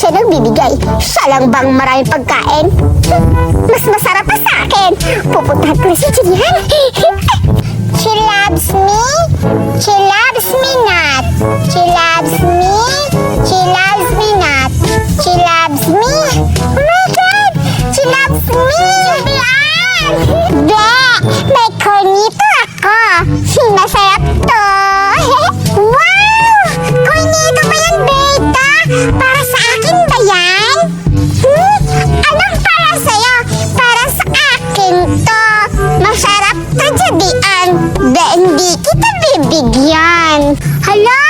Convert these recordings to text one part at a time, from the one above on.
siya nagbibigay. Siya lang bang maraming pagkain? Mas masarap pa sa akin. Pupuntahan ko na si Julian. She loves me. She loves me not. She loves me. She loves me not. She loves me. Oh my God! She loves me! Julian! Be! May cornito ako. Masarap to. Wow! Cornito ba yan, Beta? Para sa akin ba yan? Anong para sa'yo? Para sa akin to. Masarap to, Julian. Hindi kita bibigyan. Hala,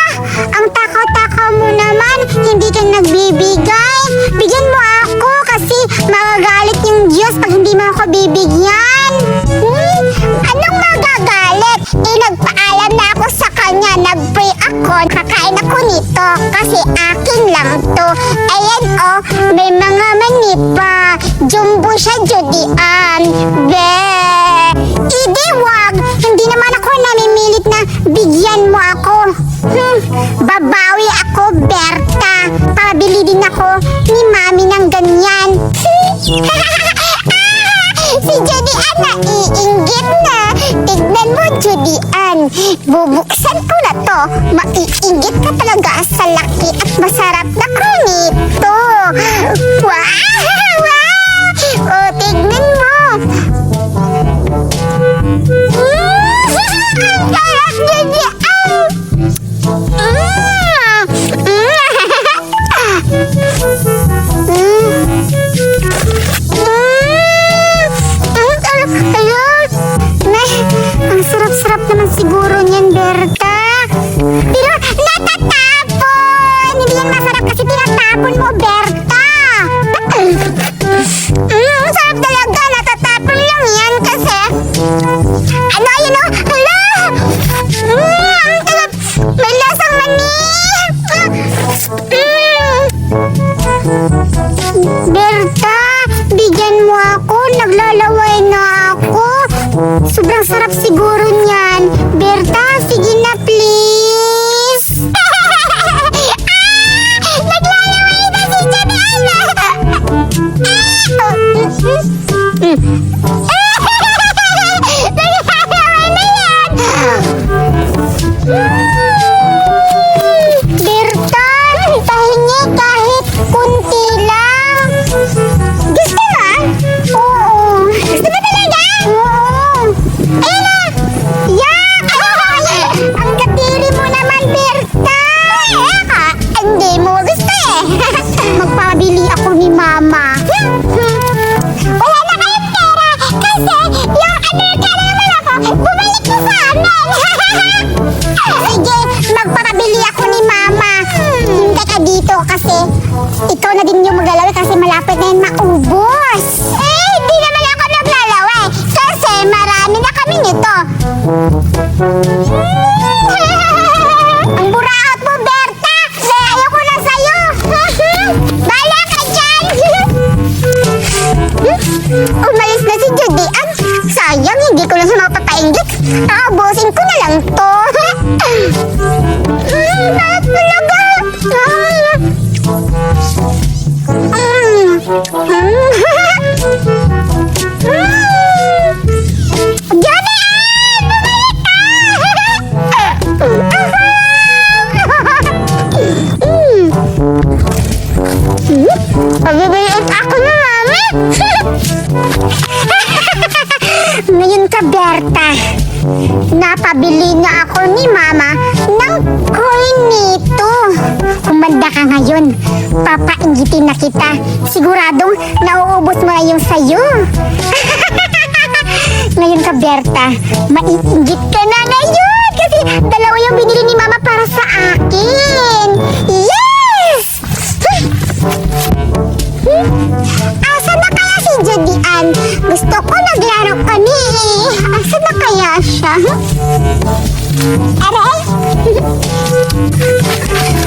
ang takaw-takaw mo naman. Hindi ka nagbibigay. Bigyan mo ako kasi magagalit yung Diyos pag hindi mo ako bibigyan. Anong magagalit? Nagpaalam na ako sa kanya. Nag-pray ako. Kakain ako nito kasi akin lang to. Ayan oh, may mga mani pa. Jumbo siya, Julian. Hindi wag. Hindi naman ako namimilit na bigyan mo ako. Babawi ako, Berta. Pabili din ako ni Mami ng ganyan. Si Julian naiinggit na. Tignan mo, Julian. Bubuksan ko na to. Maiinggit ka talaga sa laki at masarap na cornito. Wow! Oh, tignan mo. Ang sarap, Julian. Ang sarap-sarap naman siguro niyan, Berta. Pero natatapon! Hindi yan masarap kasi tinatapon mo, Berta. Ang sarap talaga. Natatapon lang yan kasi. Ano, yun o? Hala! Ang sarap. May lasang mani. Berta, bigyan mo ako. Naglalaway na ako. Sobrang sarap siguro niyan. Berta, sige na please. Naglalaway na si Julian. Naglalaway na yan. Berta, pahingi kahit kunti lang. Gusto mo? Oo. Gusto mo talaga? Oo. Ayun na! Yak! Ang katiri mo naman, Berta! Hindi mo gusto eh. Magpabili ako ni Mama. Wala na kayong pera kasi yung Amerika naman ako, bumalik ko sa amin. Sige, magpapabili ako ni Mama. Hindi ka dito kasi ikaw na din yung maglalaway kasi malapit na yun maubos. Hindi naman ako naglalaway kasi marami na kami nito. Ang buraot mo, Berta! Ayoko na sa'yo! Bala ka dyan! Umalis na si Julian. Sayang, hindi ko na siya mapapainggit. Aabusin ko na lang to. Bakit talaga? Pagbibilit ako na, Mami! Ngayon ka, Berta. Napabili na ako ni Mama ng cornito. Kumanda ka ngayon. Papainggitin na kita. Siguradong nauubos mo na yung sayo. Ngayon ka, Berta. Maiinggit ka na ngayon. Kasi dalawa yung binili ni Mama para sa akin. Yes! Asan na kaya si Julian? Gusto ko naglaro kami eh. Asan na kaya siya? Aray!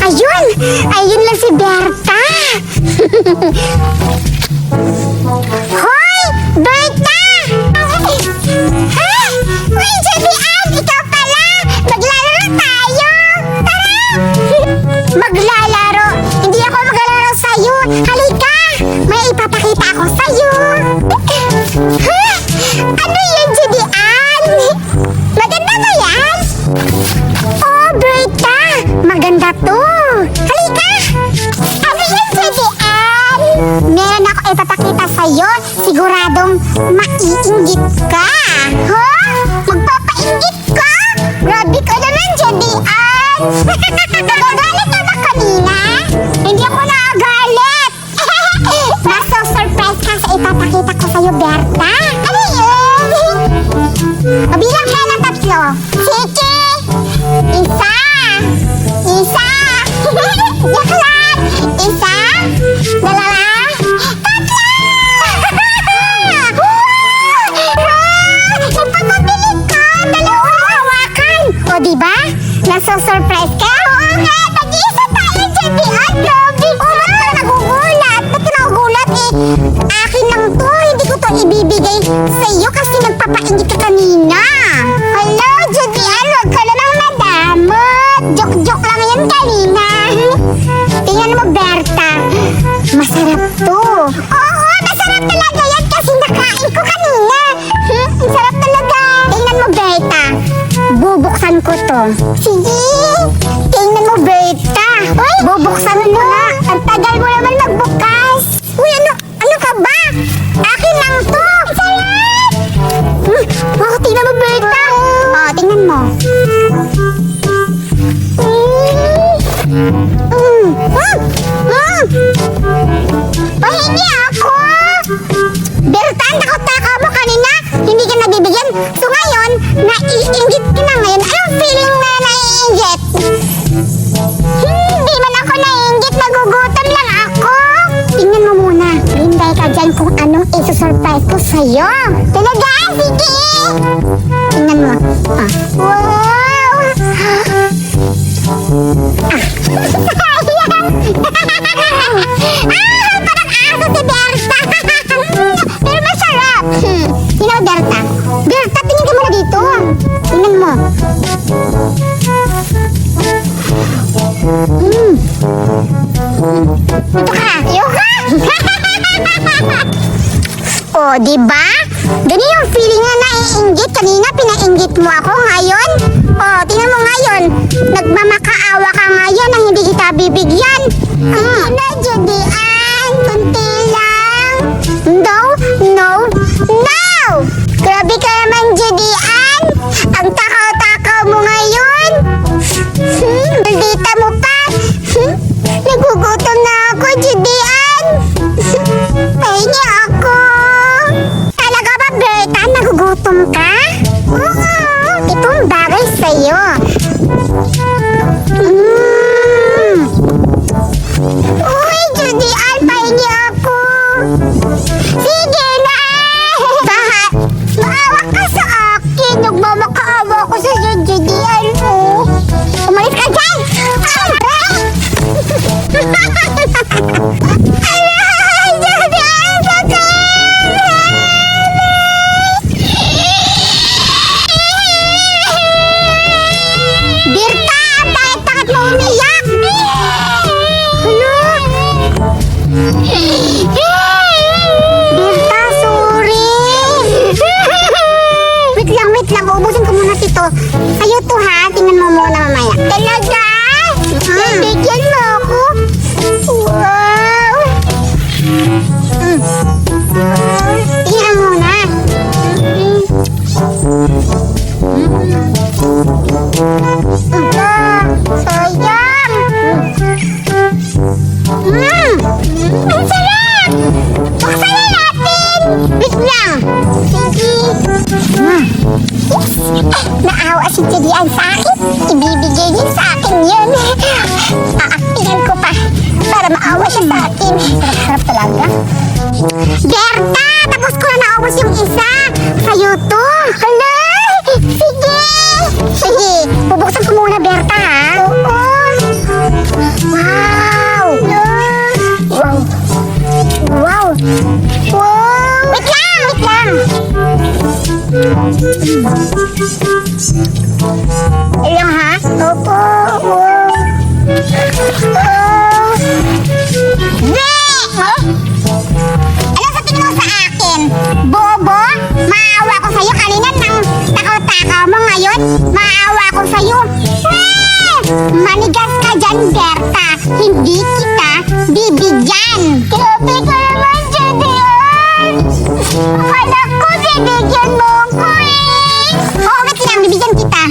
Ayun! Ayun lang si Berta! Hoy! Berta! Ha? Uy, Julian! Ikaw pala! Maglalaro tayo! Tara! Maglalaro? Hindi ako maglalaro sa'yo! ka kanina. Hello, Judy Ann, huwag ka namang madamot. Joke-joke lang yan kanina. Tingnan mo, Berta. Masarap to. Oo, masarap talaga yan kasi nakain ko kanina. Ang sarap talaga. Tingnan mo, Berta. Bubuksan ko to. Sige. Tingnan mo, Berta. Uy, bubuksan ko na. Ang tagal mo naman magbukas. Uy, ano ka ba? Akin lang to. Sarap. Oh, tingnan mo, Berta. Oh, tingnan mo. Pahingi ako. Berta, ang takot-takaw mo kanina. Hindi ka nabibigyan. So ngayon, naiinggit ka na ngayon. Anong feeling na naiinggit? Hindi man ako naiinggit. Nagugutom lang ako. Tingnan mo muna. Hinday ka dyan kung anong isusurprise ko sa'yo. Talaga? Sige. Tingnan mo. Ah. Wow. Parang aso si Berta. Pero masarap. Tingnan mo, Berta. Berta, tingin ka muna dito. Tingnan mo. Ito ka. Yuka. Oh, diba? Ganyan yung feeling na naiinggit. Kanina, pinainggit mo ako. Ngayon, oh, tingnan mo ngayon. Nagmamakaawa ka ngayon na hindi kita bibigyan. Hindi na, Judy Ann. Kunti lang. No, no, no! Grabe ka naman, Judy Ann. Ang takaw-takaw mo ngayon. Maldita mo pa. Nagugutom na ako, Judy Ann. Pahingi ako. Talaga ba, Berta? Nagugutom ka? Oo. Itong bagay sa'yo. Uy, Judy Ann, pahingi ako. Sige na. Bakit? Maawa ka sa akin. Nagmamakaawa ko sa iyo, Judy Ann. Umalis ka dyan. Sa'yo to ha, tingnan mo muna mamaya. Talaga? Bigyan mo ako. Wow. Tingnan mo muna. Sayang. Ang sarap. Buksan na natin. Wait lang. Sige. Naawa si Judy Ann sa akin. Ibibigay niya sa akin yun. Aaktihan ko pa para maawa siya sa akin. Sarap talaga. Berta! Tapos ko na naubos yung isa. Sa'yo to. Hala! Sige! Sige, bubuksan ko muna, Berta, ha? Oo. Wow! Wow! Wow! Wow! Wait lang! Wait lang! Ilang ha? Opo. Wow. Oh. Huh? Ano sa tingin mo sa akin? Bobo? Maawa ko sa'yo kanina nang takaw-takaw mo ngayon. Maawa ko sa'yo. Manigas ka dyan, Berta. Hindi kita bibigyan. Grabe ka naman, Judy Ann. Akala ko bibigyan mo ko eh. Oo, wait lang. Bibigyan kita.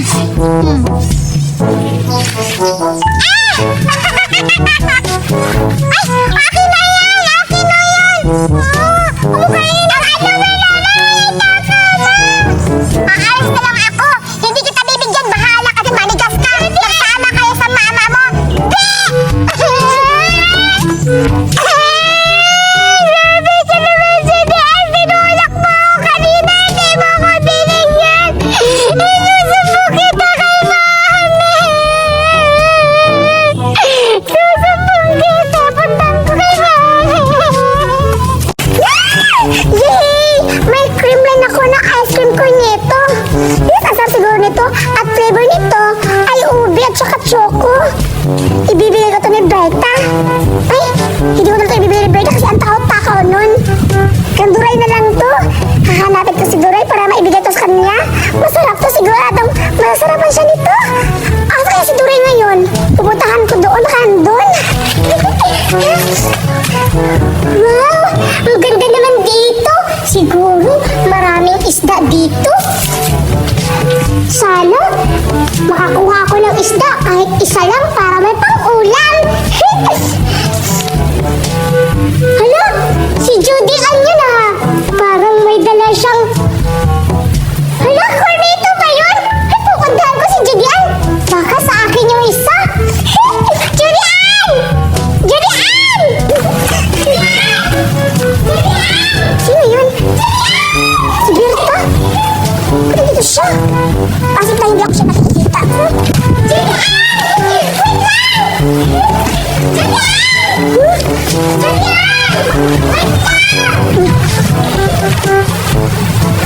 Ay! Akin na yan! Akin na yan! Umukain na! Ano ba naman? Aalis na lang ako! Hindi kita bibigyan! Bahala ka! Manigas ka! Magsama kayo sa mama mo! Grabe ka naman, Judy Ann! Tinulak mo ako kanina! Hindi mo ako binigyan! Inusubo kita kay mama! Yes, ang sarap siguro nito. At flavor nito ay ube at saka choco. Ibibigay ko to ni Berta. Ay, hindi ko na ito ibibigay ni Berta kasi ang takaw-takaw nun. Kanduray na lang to. Hahanapin ko si Duray para maibigay to sa kanya. Masarap to siguradong. Masarapan siya nito. Asa kaya si Duray ngayon? Pupuntahan ko doon. Baka doon. Wow, ang ganda naman dito. Siguro maraming isda dito. Sana makakuha ko ng isda kahit isa lang para may pang-ulam. Hala, si Judy Ann yun ah. Parang may dala siyang... Hala, cornetto ba yun? Ay, pupuntahan ko si Judy Ann. Baka sa akin yung isa. Judy Ann! Judy Ann! Sino yun? Si Berta? Ano dito siya? Pasok na hindi ako siya nakikita. Judy Ann! Wait lang! Judy Ann! Judy Ann! Wait lang!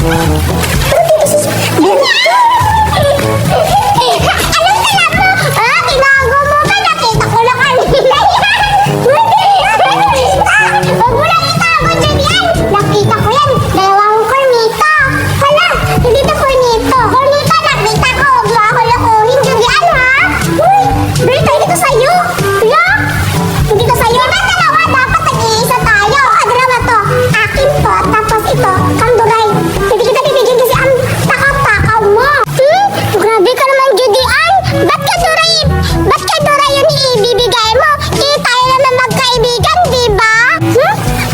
Pero dito si Berta? Anong tala mo? Ah, tinago mo ba? Nakita ko lang kanina yan. Huwag mo lang itago dyan yan. Nakita ko yan. Dalawang cornetto. Hala, hindi ito cornetto. Cornetto, nakita ko. Huwag mo ako lakuhin dyan yan, ha? Uy, Berta, hindi to sa'yo. Hala, hindi to sa'yo. Diba dalawa? Dapat nag-iisa tayo. Kadrama to. Akin to. Tapos ito, kanduray. Hindi kita bibigyan kasi ang takaw-takaw mo. Grabe ka naman, Judy Ann. Ba't ka Duray yun ibibigay mo? Tayo naman magkaibigan, di ba?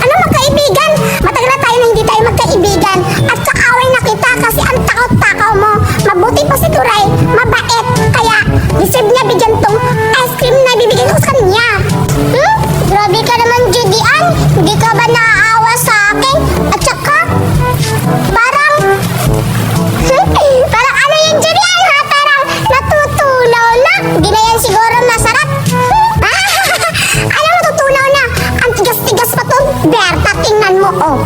Ano magkaibigan? Matagal na tayo na hindi tayo magkaibigan. At kaaway na kita kasi ang takaw-takaw mo. Mabuti pa si Duray. Mabait. Kaya, deserve niya bigyan tong ice cream na bibigyan ko sa kanya. Grabe ka naman, Judy Ann. Hindi ka ba naaawa sa akin? At saka, parang ano yun, Judy Ann, ha? Parang natutunaw na. Hindi na yan siguro masarap. Alam mo, tutunaw na. Ang tigas-tigas pa to. Berta, tingnan mo, oh.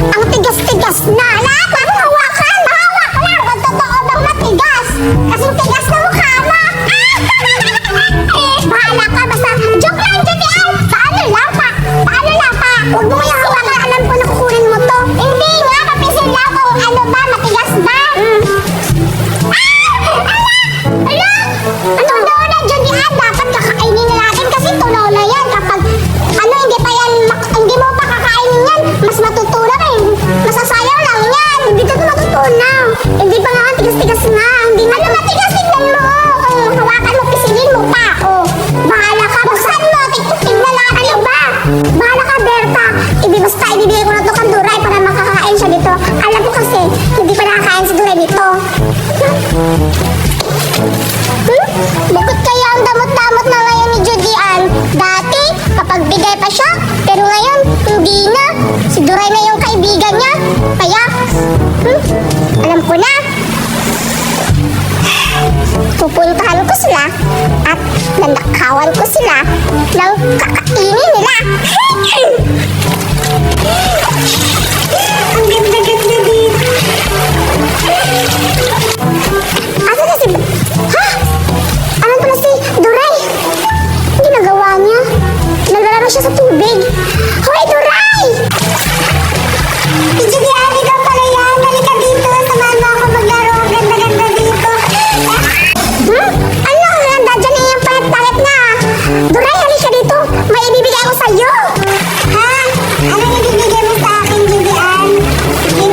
Ang tigas-tigas na. Lahat, parang hawakan. Hawak lang. Kung totoo bang matigas. Kasing tigas na mukha mo. Bahala ka. Basta, joke lang, Judy Ann. Paano lang pa? Huwag mo yung hawakan. Alam ko na kukunin mo to. Hindi nga, papisil lang kung ano ba, matigas ba? Ala! Tunaw na, Judy Ann. Dapat kakainin na natin kasi tunaw na yan. Kapag, hindi mo pa kakainin yan, mas matutunaw eh. Masasayaw lang yan. Hindi ito matutunaw. Hindi pa nga ang tigas-tigas nga. Hindi nga matigas, tignan mo. Kung hawakan mo, pisilin mo pa. Oh, bahala ka. Buksan mo, tignan natin. Ano ba? Bahala ka, Berta. Basta ibibigay ko na ito kang Duray para makakain siya dito. Alam ko kasi, hindi pa nakakain si Duray dito. Bakit kaya ang damot-damot na ngayon ni Judy Ann? Dati, kapag bigay pa siya, pero ngayon, hindi na. Si Duray na yung kaibigan niya. Kaya, alam ko na. Pupuntahan ko sila at nanakawan ko sila ng kakainin nila. Ang ganda-ganda dito. Asa na si... Ha? Ano pala si Duray? Ang ginagawa niya? Naglalaro siya sa tubig. Hoy, Duray! Si Judy Ann, ikaw pala yan. Halika dito. Samahan mo ako maglaro. Ang ganda-ganda dito. Ano? Handa dyan yung pangit-pangit na. Duray, halika dito. May ibibigay ako sa'yo. Ha? Anong ibibigay mo sa akin, Judy Ann? Sige,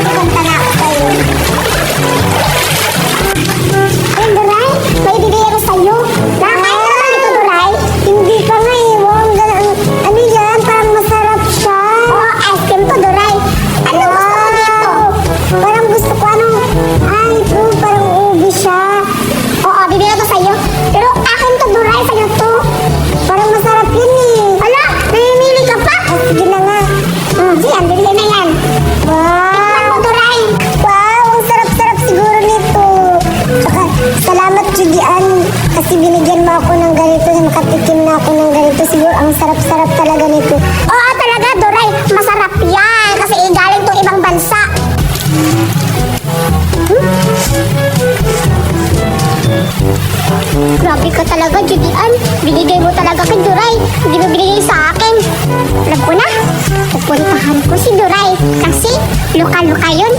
talaga, Judian. Binigay mo talaga kay Duray. Hindi mo binigay sa akin. Alam ko na. Pupuntahan ko si Duray. Kasi luka-luka yun.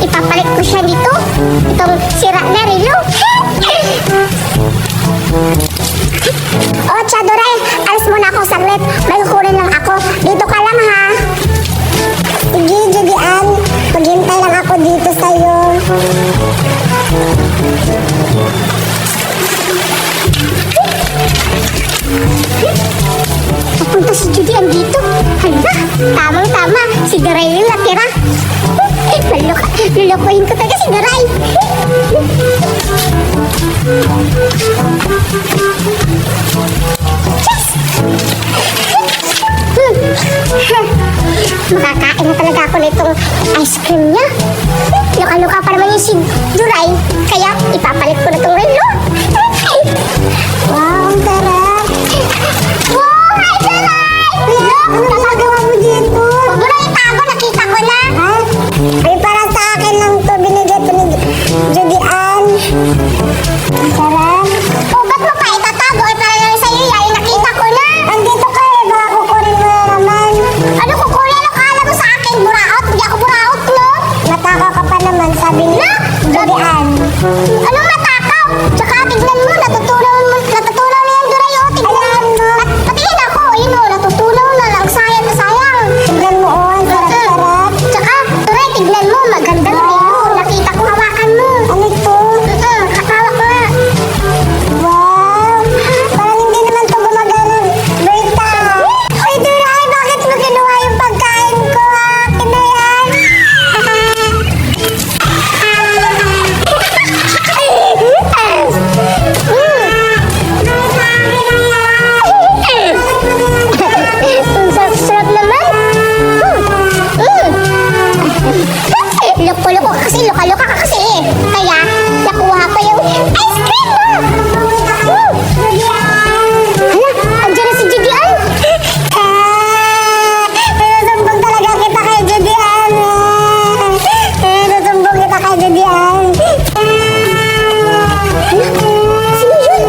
Ipapalit ko siya dito. Itong sira na relo. Oh, Tia Duray. Alis muna ako saglit. May kukunin lang ako. Dito ka lang, ha? Sige, Judian. Maghintay lang ako dito sa'yo. Papunta si Judian dito. Hala, tamang-tama. Si Duray yung natira. Lulukuhin ko talaga si Duray. Makakain na talaga ako nitong ice cream niya. Luka-luka pa naman yung si Duray. Kaya ipapalit ko na itong relo. Wow, ang sarap. Wow, hi Duray! Look, ano nagagawa mo dito? Duray, itago, nakita ko na. Ha? Ay, para sa akin lang to. Binigay to ni Judian. Ang sarap. Oh, ba't mo pa itatago? Ay, para lang sa'yo yan. Nakita ko na. Andito ka eh. Baka kukunin mo na naman. Ano kukunin? Ano kala mo sa akin? Buraot? Hindi ako buraot, no? Matakaw ka pa naman, sabi ni Judian. Anong matakaw? Tsaka tignan mo, natutunaw na yan, Duray, oh. Tignan mo. Patingin ako, yun o, natutunaw na lang. Sayang na sayang. Tignan mo, oh, ang sarap-sarap. Tsaka, Duray, tignan mo, magandang relo. Nakita ko, hawakan mo. Ano ito? Hawak mo nga. Wow, parang hindi naman ito gumagana. Berta. Ay, Duray, bakit mo kinuha yung pagkain ko? Akin na yan. Ang sarap-sarap naman. Loko-loko ka kasi, loka-loka ka kasi eh. Kaya, nakuha ko yung ice cream mo. Hala, andyan na si Judian. Sinusumbong talaga kita kay Judian. Sinusumbong kita kay Judian. Sino yun?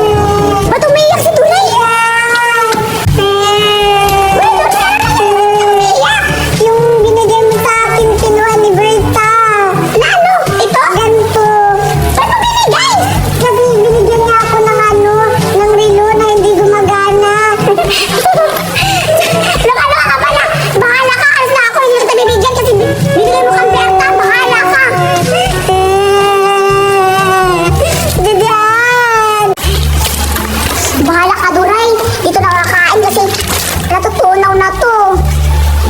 Ba't umiiyak si Duray? Umiiyak? Yung binigay mo sa akin, kinuha ni Berta. Na ano? Ito? Ganito. Ba't mo binigay? Kasi binigyan niya ako ng ng relo na hindi gumagana. Loka-loka ka pala. Bahala ka. Alas na ako. Hindi kita bibigyan kasi binigay mo kang Berta. Bahala ka. Judian! Bahala ka, Duray. Dito na kakain kasi natutunaw na to.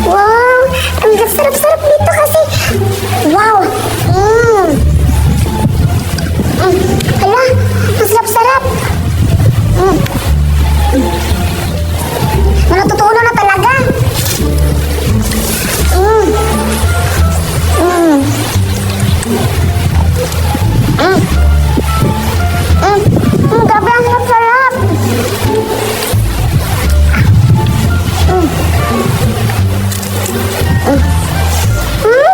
Wow! Ang sarap-sarap dito kasi. Wow! Hala, ang sarap-sarap. Natutunaw na talaga. Grabe, ang sarap-sarap.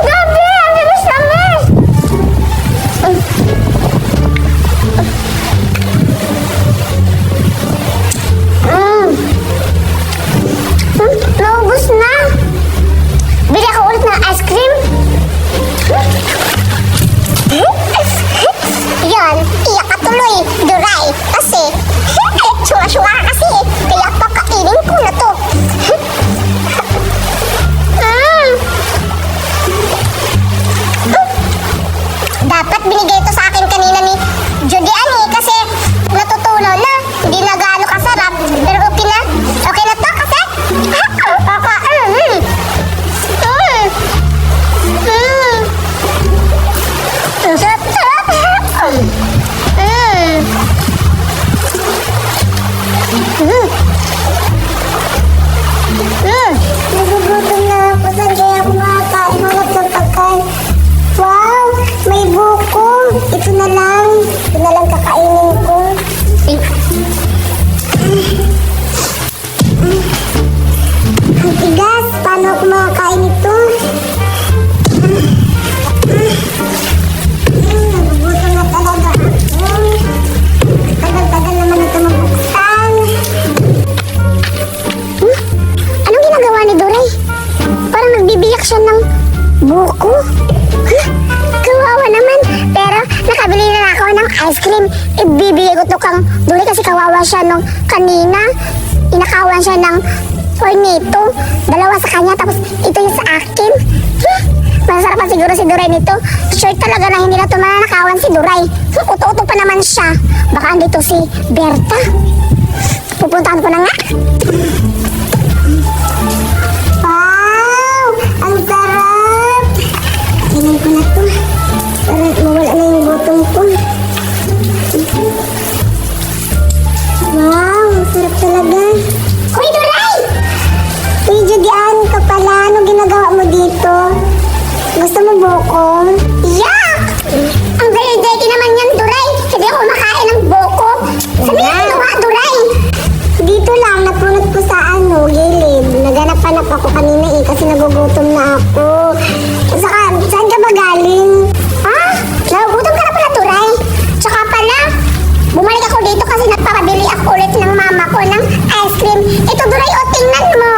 Grabe, ang lamis-lamis. Naubos na. Bili ako ulit ng ice cream. Yan, iyak ka tuloy, Duray. Kasi, syunga-syunga ka kasi. Kaya pakainin ko na to. Dapat binigay ito sa akin kanina ni Judian eh. Kasi natutunaw na. Hindi na gaano kasarap. Pero okay na. Okay na to kasi. Ang sarap-sarap. Nagugutom na ako. Saan kaya ako makakain? Hanap ng pagkain. Wow! May buko. Ito na lang. Ito na lang kakainin ko. Ang tigas. Paano ako makakain ito? Nagugutom na talaga ako. Tagal-tagal naman ito mabuko. ice cream, ibibigay ko to kang Duray kasi kawawa siya nung kanina. Inakawan siya ng cornito. Dalawa sa kanya, tapos ito yung sa akin. Masarapan siguro si Duray nito. Sure talaga na hindi na ito mananakawan si Duray. Uto-uto pa naman siya. Baka andito si Berta. Pupuntahan ko na nga. Wow! Ang sarap! Tingnan ko na to. Para mawala na yung gutom ko. Wow! Ang sarap talaga. Hoy, Duray! Uy, Judian ka pala. Anong ginagawa mo dito? Gusto mo buko? Yak! Ang dirty naman yan, Duray. Hindi ako makain ng buko. Sabi na kinuha, Duray. Dito lang, napunot ko sa gilid. Naganap-hanap ako kanina kasi nagugutom na ako. Saka, saan ka ba galing? Ha? Nagugutom ka na pala, Duray. Tsaka pala, bumalik ako dito kasi nagpapabili ako ulit ng mama ko ng ice cream. Ito, Duray, o tingnan mo.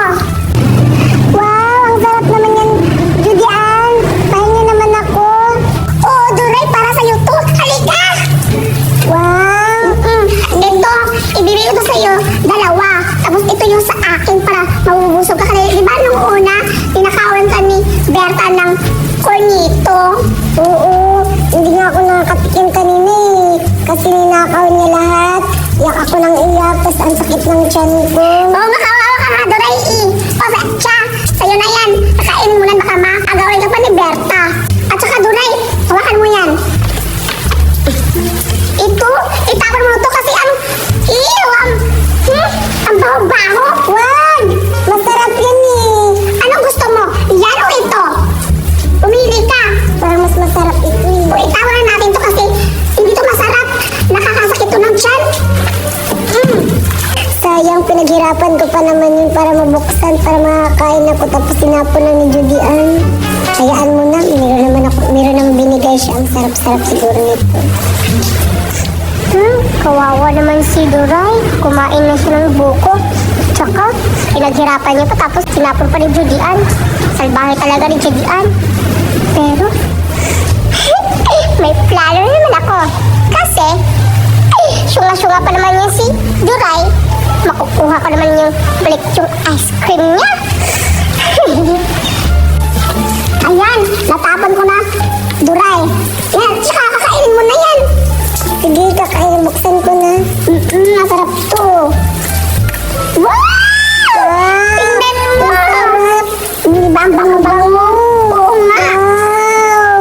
Wow, ang sarap naman yan, Judian. Pahinga naman ako. Oo, Duray, para sa'yo to. Halika! Wow! Dito, ibibigay ko sa'yo dalawa. Tapos ito yung sa akin para mabubusog ka kanina. Diba nung una, tinakawan ka ni Berta ng cornito? Oo, hindi nga ako nakakatikim kanina eh. Kasi ninakaw niya lahat. Iyak ako ng iyak, tapos ang sakit ng tiyan ko. Oo, makawawa ka nga, Duray eh. O, siya, sa'yo na yan. Nakainin mo na, baka makagawin ka pa ni Berta. At saka, Duray, hawakan mo yan. Ito, itapon mo to kasi ang baho-baho. Wag! Masarap yan eh. Anong gusto mo? Yan o ito? Pumili ka. Parang mas masarap ito eh. O, itapon na natin to kasi hindi to masarap. Nakakasakit to ng tiyan. Sayang, pinaghirapan ko pa naman yun para mabuksan, para makakain ako. Tapos sinapon na ni Judian. Hayaan mo na, meron naman binigay siya. Ang sarap-sarap siguro nito. Kawawa naman si Duray. Kumain na siya ng buko. Tsaka, pinaghirapan niya pa tapos sinapon pa ni Judian. Salbahe talaga ni Judian. Pero, may plano naman ako. Kasi, syunga-syunga pa naman niya si Duray. Makukuha ko naman yung balik yung ice cream niya. Ayan, natapon ko na, Duray. Yan, tsaka kakainin mo na yan. Sige, kakainin, buksan ko na. Masarap to. Wow! Tingnan mo! Hindi ba ang bango-bango? Oo nga.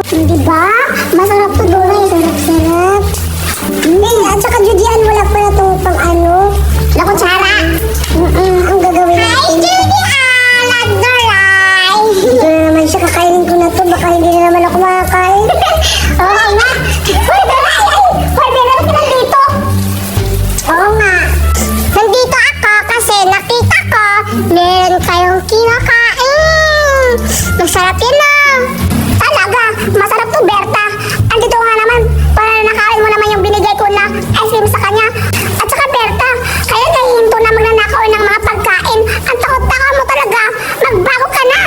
Hindi ba? Masarap to, Duray. Sarap-sarap. At saka, Judian, wala pala to pang ano? Na kutsara. Ang gagawin natin. Hi, Judian! At Duray! Ito na naman siya, kakainin ko na to. Baka hindi na naman ako makakain. Oo nga. Hoy, Duray! Hoy, meron ka nandito. Oo nga. Nandito ako kasi nakita ko meron kayong kinakain. Masarap yun na. Talaga, masarap to, Berta. Andito nga naman para nakakain mo naman yung binigay ko na ice cream sa kanya. At saka, Berta, kaya nahihinto na magnanakaw ng mga pagkain. Ang takot-takot mo talaga. Magbago ka na.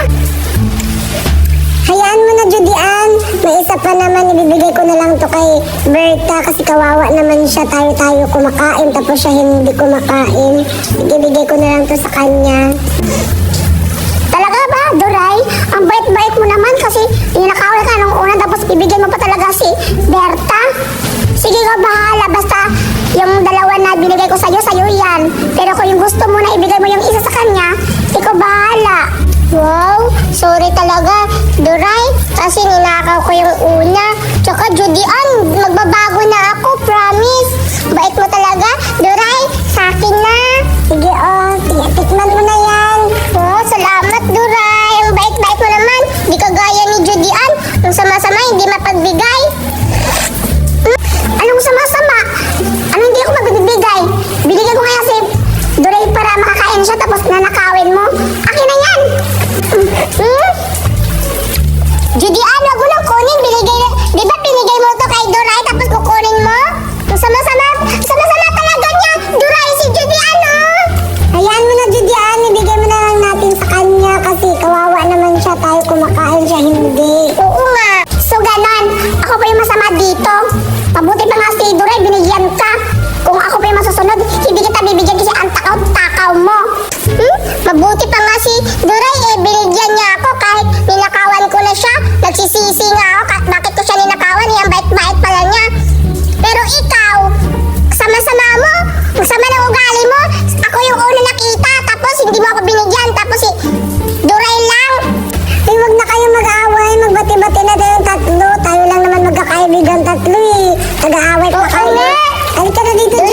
Hayaan mo na, Judian. May isa pa naman, ibibigay ko na lang to kay Berta kasi kawawa naman siya. Tayo-tayo kumakain tapos siya hindi kumakain. Ibigay ko na lang to sa kanya. Talaga ba, Duray? Ang bait-bait mo naman kasi ninakaw ka nung una tapos ibigay mo pa talaga si Berta. Sige ka, bahala. Basta yung dalawa na binigay ko sa'yo yan. Pero kung yung gusto mo na ibigay mo yung isa sa kanya, ikaw bahala. Wow, sorry talaga, Duray. Kasi ninakaw ko yung una. Tsaka, Judian, magbabago na ako, promise. Bait mo talaga, Duray. Sa akin na. Sige, tikman mo na yan. Oh, salamat, Duray. Ang bait-bait mo naman. Di kagaya ni Judian. Ang sama-sama, hindi mapagbigay. Anong sama-sama? Anong hindi ako magbibigay? Binigay ko kaya si Duray para makakain siya tapos nanakawin mo. Akin na yan. Judian, wag mo nang kunin. Di ba binigay mo to kay Duray tapos kukunin mo Halika na dito,